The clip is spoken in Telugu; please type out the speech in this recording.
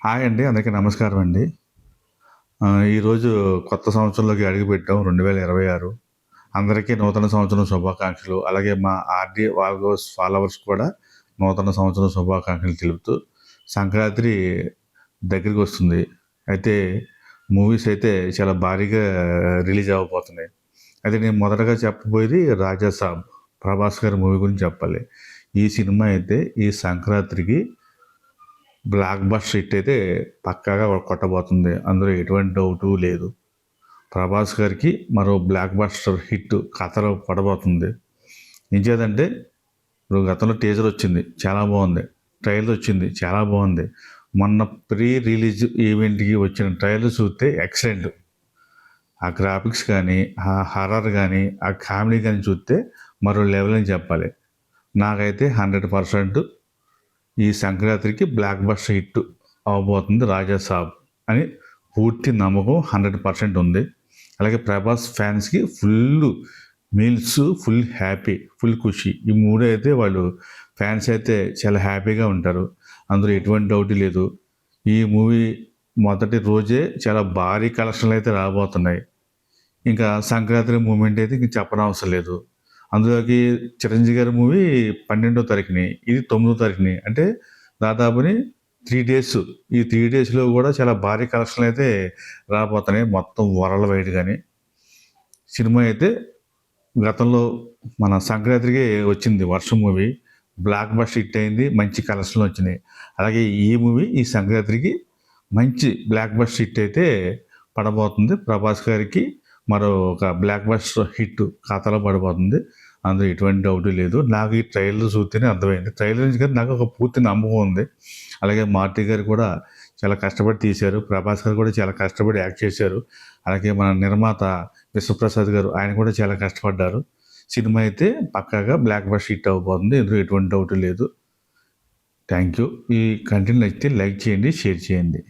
హాయ్ అండి. అందరికీ నమస్కారం అండి. ఈరోజు కొత్త సంవత్సరంలోకి అడుగుపెట్టాం 2026. అందరికీ నూతన సంవత్సరం శుభాకాంక్షలు. అలాగే మా ఆర్‌డి ఫాలోవర్స్ కూడా నూతన సంవత్సరం శుభాకాంక్షలు తెలుపుతూ సంక్రాంతి దగ్గరికొస్తుంది. అయితే మూవీస్ అయితే చాలా భారీగా రిలీజ్ అవ్వబోతున్నాయి. అయితే నేను మొదటగా చెప్పబోయేది 'రాజాసాబ్' ప్రభాస్ గారి మూవీ గురించి చెప్పాలి. ఈ సినిమా అయితే ఈ సంక్రాంతికి బ్లాక్ బస్టర్ హిట్ అయితే పక్కాగా కొట్టబోతుంది. అందులో ఎటువంటి డౌటు లేదు. ప్రభాస్ గారికి మరో బ్లాక్ బస్టర్ హిట్ ఖతరు పడబోతుంది. ఏం చేదంటే ఇప్పుడు గతంలో టీజర్ వచ్చింది, చాలా బాగుంది. ట్రైలర్ వచ్చింది, చాలా బాగుంది. మొన్న ప్రీ రిలీజ్ ఈవెంట్కి వచ్చిన ట్రైలర్ చూస్తే ఎక్సలెంట్. ఆ గ్రాఫిక్స్ కానీ, ఆ హర్రర్ కానీ, ఆ కామెడీ కానీ చూస్తే మరో లెవెల్ అని చెప్పాలి. నాకైతే 100% ఈ సంక్రాంతికి బ్లాక్ బస్టర్ హిట్ అవ్వబోతుంది 'రాజాసాబ్' అని పూర్తి నమ్మకం 100% ఉంది. అలాగే ప్రభాస్ ఫ్యాన్స్కి full meals, full happy, full ఖుషి. ఈ మూడు అయితే వాళ్ళు ఫ్యాన్స్ అయితే చాలా హ్యాపీగా ఉంటారు. అందులో ఎటువంటి డౌట్ లేదు. ఈ మూవీ మొదటి రోజే చాలా భారీ కలెక్షన్లు అయితే రాబోతున్నాయి. ఇంకా సంక్రాంతి మూమెంట్ అయితే ఇంక చెప్పనవసరం లేదు. అందులోకి చిరంజీవి గారి మూవీ 12వ తారీఖుని, ఇది 9వ తారీఖుని, అంటే దాదాపుని 3 డేస్. ఈ 3 డేస్లో కూడా చాలా భారీ కలెక్షన్లు అయితే రాబోతున్నాయి మొత్తం వరల్డ్ వైడ్ కానీ. సినిమా అయితే గతంలో మన సంక్రాంతికి వచ్చింది 'వర్షం' మూవీ, బ్లాక్ బస్టర్ హిట్ అయింది, మంచి కలెక్షన్లు వచ్చినాయి. అలాగే ఈ మూవీ ఈ సంక్రాంతికి మంచి బ్లాక్ బస్టర్ హిట్ అయితే పడబోతుంది. ప్రభాస్ గారికి మరో ఒక బ్లాక్ బస్టర్ హిట్ ఖాతాలో పడబోతుంది. అందులో ఎటువంటి డౌట్ లేదు. నాకు ఈ ట్రైలర్ చూస్తేనే అర్థమైంది. ట్రైలర్ నుంచి కానీ నాకు ఒక పూర్తి నమ్మకం ఉంది. అలాగే మార్టీ గారు కూడా చాలా కష్టపడి తీశారు. ప్రభాస్ గారు కూడా చాలా కష్టపడి యాక్ట్ చేశారు. అలాగే మన నిర్మాత విశ్వప్రసాద్ గారు, ఆయన కూడా చాలా కష్టపడ్డారు. సినిమా అయితే పక్కాగా బ్లాక్ బస్టర్ హిట్ అవ్వబోతుంది. ఇందులో ఎటువంటి డౌట్ లేదు. Thank you. ఈ కంటెంట్ నచ్చితే లైక్ చేయండి, షేర్ చేయండి.